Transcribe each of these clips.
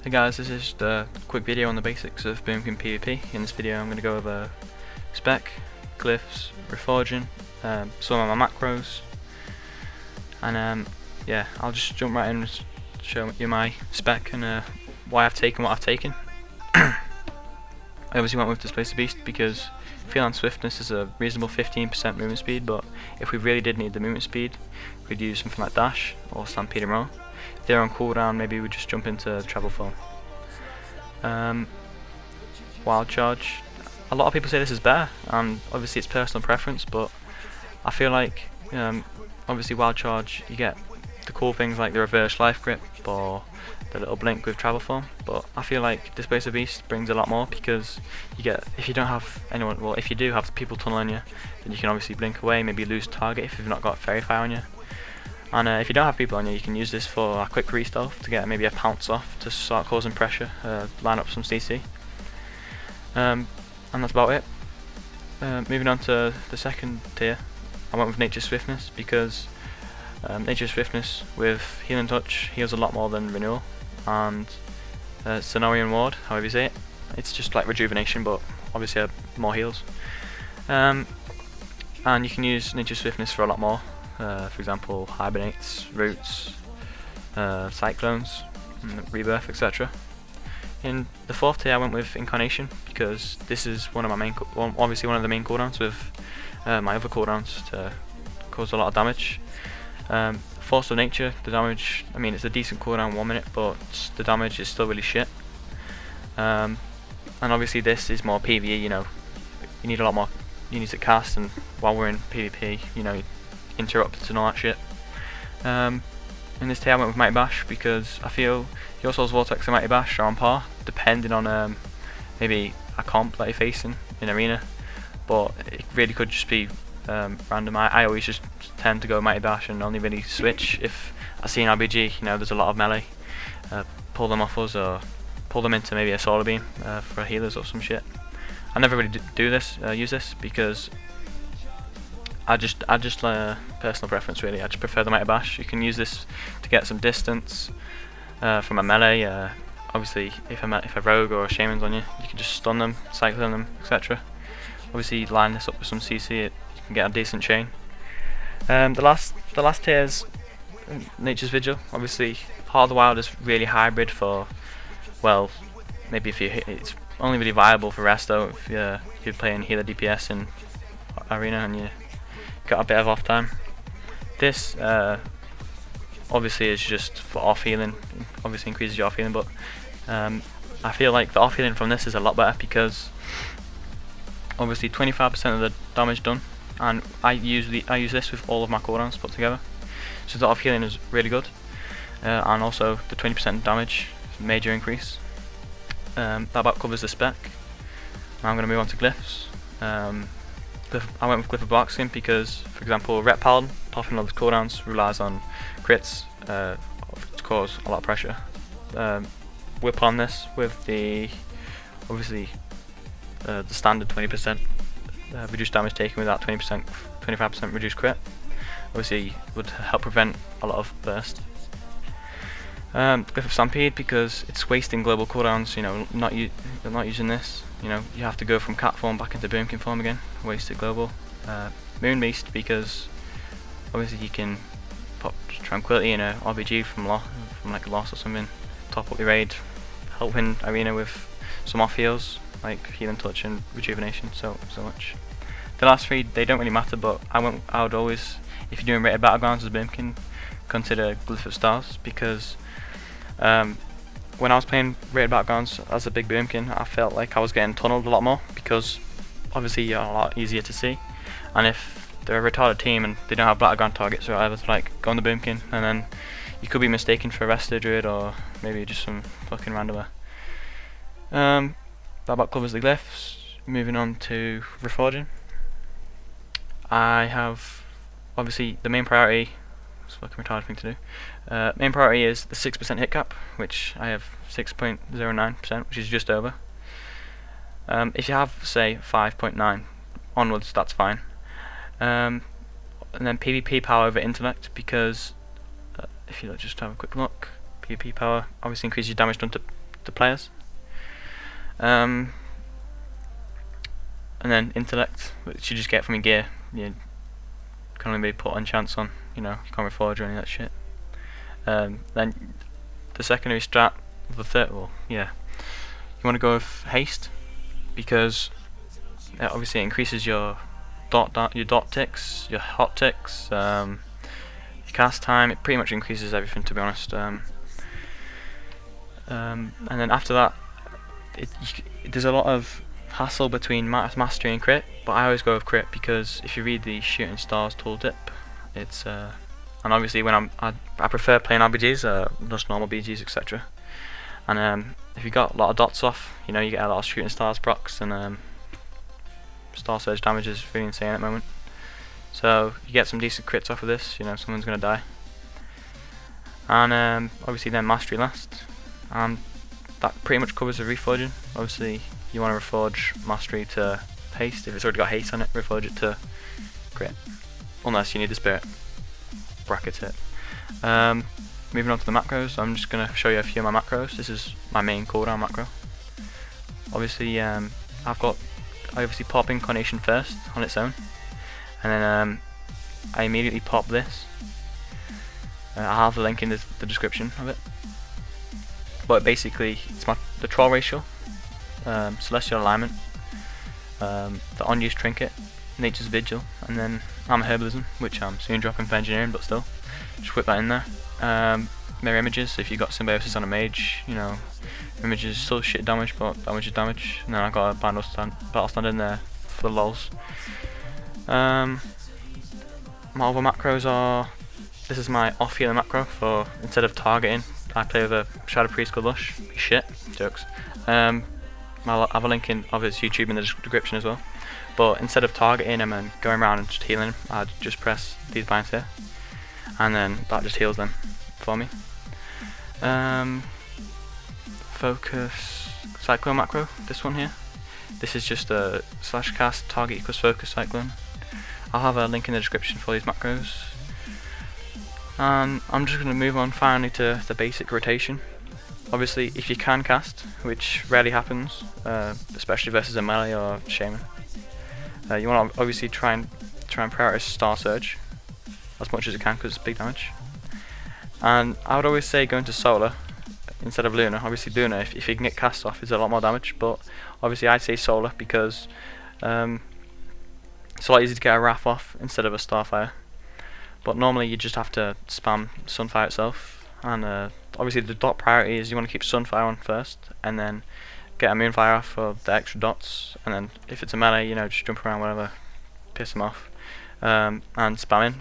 Hey guys, this is just a quick video on the basics of Boomkin PvP. In this video I'm going to go over spec, glyphs, reforging, some of my macros, and yeah, I'll just jump right in and show you my spec and why I've taken what I've taken. I obviously went with Displacer Beast because Feline Swiftness is a reasonable 15% movement speed, but if we really did need the movement speed, we'd use something like Dash or Stampede and Roll. If they're on cooldown, maybe we just jump into Travel Form. Wild Charge. A lot of people say this is better, and obviously it's personal preference, but I feel like obviously Wild Charge, you get the cool things like the reverse life grip or the little blink with Travel Form, but I feel like Displacer Beast brings a lot more because you get, if you don't have anyone, well, if you do have people tunneling you, then you can obviously blink away, maybe lose target if you've not got Fairy Fire on you. And if you don't have people on you, you can use this for a quick re-stealth to get maybe a pounce off to start causing pressure, line up some CC. And that's about it. Moving on to the second tier, I went with Nature's Swiftness because Nature's Swiftness with Healing Touch heals a lot more than Renewal, and Cenorian Ward, however you say it. It's just like Rejuvenation, but obviously more heals. And you can use Nature's Swiftness for a lot more. For example, Hibernates, Roots, Cyclones, Rebirth, etc. In the fourth tier I went with Incarnation because this is one of my main, obviously one of the main cooldowns with my other cooldowns to cause a lot of damage. Force of Nature, the damage, I mean it's a decent cooldown, 1 minute, but the damage is still really shit. And obviously this is more PvE, you know, you need a lot more, you need to cast, and while we're in PvP, you know, interrupts and all that shit. In this tier I went with Mighty Bash because I feel Your Soul's Vortex and Mighty Bash are on par, depending on maybe a comp that you're facing in Arena, but it really could just be random. I always just tend to go Mighty Bash and only really switch if I see an RBG, you know, there's a lot of melee, pull them off us or pull them into maybe a Solar Beam for healers or some shit. I never really do this, use this because I just personal preference really. I just prefer the Mighty Bash. You can use this to get some distance from a melee. Obviously, if a rogue or a shaman's on you, you can just stun them, cyclone them, etc. Obviously, line this up with some CC, you can get a decent chain. The last tier is Nature's Vigil. Obviously, Heart of the Wild is really hybrid for, well, maybe if you hit, it's only really viable for resto if you're playing healer DPS in Arena and you got a bit of off time. This obviously is just for off healing, obviously increases your off healing, but I feel like the off healing from this is a lot better because obviously 25% of the damage done, and I use this with all of my cooldowns put together, so the off healing is really good, and also the 20% damage, major increase. That about covers the spec. Now I'm going to move on to glyphs. I went with Glyph of Barkskin because, for example, Rep Paladin, popping all the cooldowns, relies on crits to cause a lot of pressure. Whip on this with the, obviously, the standard 20% reduced damage taken with that 25% reduced crit. Obviously, would help prevent a lot of burst. Glyph of Stampede because it's wasting global cooldowns. You know, not using this. You know, you have to go from cat form back into Boomkin form again, wasted global. Moon Beast because obviously you can pop Tranquility in a RBG from like a loss or something, top up your raid, help win Arena with some off heals like Healing Touch and Rejuvenation, so much. The last three, they don't really matter, but I would always, if you're doing rated battlegrounds as Boomkin, consider Glyph of Stars because when I was playing rated battlegrounds as a big Boomkin, I felt like I was getting tunneled a lot more because obviously you're a lot easier to see, and if they're a retarded team and they don't have battleground targets or whatever to like go on the Boomkin, and then you could be mistaken for a resto Druid or maybe just some fucking randomer. That about covers the glyphs. Moving on to reforging. I have obviously the main priority. It's a fucking retarded thing to do. Main priority is the 6% hit cap, which I have 6.09%, which is just over. If you have, say, 5.9 onwards, that's fine. And then PvP power over intellect, because if you just have a quick look, PvP power obviously increases your damage done to the players. And then intellect, which you just get from your gear. You can only be put on chance on, you can't reforge or any of that shit. Then the secondary strat, the third, you want to go with haste, because obviously it increases your dot ticks, your hot ticks, your cast time. It pretty much increases everything, to be honest. And then after that, there's a lot of hassle between mastery and crit, but I always go with crit, because if you read the shooting stars tooltip, it's and obviously when I prefer playing RBGs, just normal BGs, etc. And if you got a lot of dots off, you get a lot of shooting stars procs, and star surge damage is really insane at the moment. So you get some decent crits off of this. Someone's gonna die. And obviously then mastery last, and that pretty much covers the reforging. Obviously you want to reforge mastery to haste. If it's already got haste on it, reforge it to crit, unless you need the spirit. Bracket it. Moving on to the macros, I'm just going to show you a few of my macros. This is my main cooldown macro. Obviously I obviously pop Incarnation first on its own, and then I immediately pop this. I'll have the link in the description of it. But basically it's the troll racial, celestial alignment, the unused trinket, nature's vigil, and then herbalism, which I'm soon dropping for engineering, but still just whip that in there. Mirror images, so if you got symbiosis on a mage, images still shit damage, but damage is damage. And then I got a battle stand in there for the lols. My other macros are, this is my off healer macro for, instead of targeting, I play with a Shadow Priest called Lush. Shit, jokes. I'll have a link in of his YouTube in the description as well. But instead of targeting him and going around and just healing him, I'd just press these binds here, and then that just heals them for me. Focus cyclone macro, this one here. This is just a slash cast target equals focus cyclone. I'll have a link in the description for these macros. And I'm just going to move on finally to the basic rotation. Obviously, if you can cast, which rarely happens, especially versus a melee or shaman, you want to obviously try and prioritize Star Surge as much as you can, because it's big damage. And I would always say go into Solar instead of Luna. Obviously Luna, if you can get cast off, is a lot more damage, but obviously I'd say Solar, because it's a lot easier to get a Wrath off instead of a Starfire. But normally you just have to spam Sunfire itself, and obviously the dot priority is you want to keep Sunfire on first, and then get a Moonfire off for the extra dots, and then if it's a melee, just jump around whatever, piss them off, and spam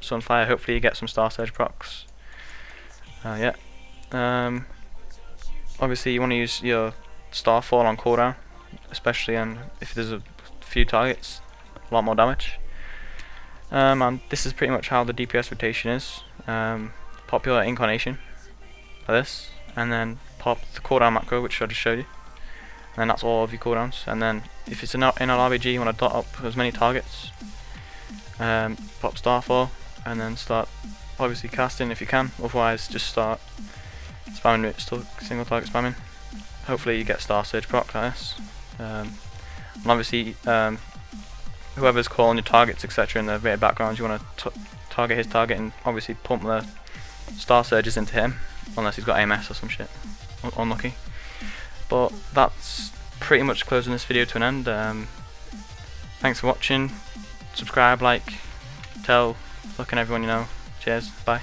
Sunfire. Hopefully you get some Star Surge procs. Obviously you want to use your Starfall on cooldown, especially if there's a few targets, a lot more damage. And this is pretty much how the DPS rotation is. Pop your Incarnation for this, and then pop the cooldown macro, which I just showed you, and then that's all of your cooldowns. And then if it's in an RBG, you want to dot up as many targets, pop Starfall, and then start obviously casting if you can, otherwise just start spamming it, still single target spamming. Hopefully you get Star Surge proc like this. And obviously whoever's calling your targets etc in the very background, you want to target his target and obviously pump the Star Surges into him, unless he's got AMS or some shit. Unlucky. But that's pretty much closing this video to an end. Thanks for watching. Subscribe, like, tell, fucking everyone you know. Cheers, bye.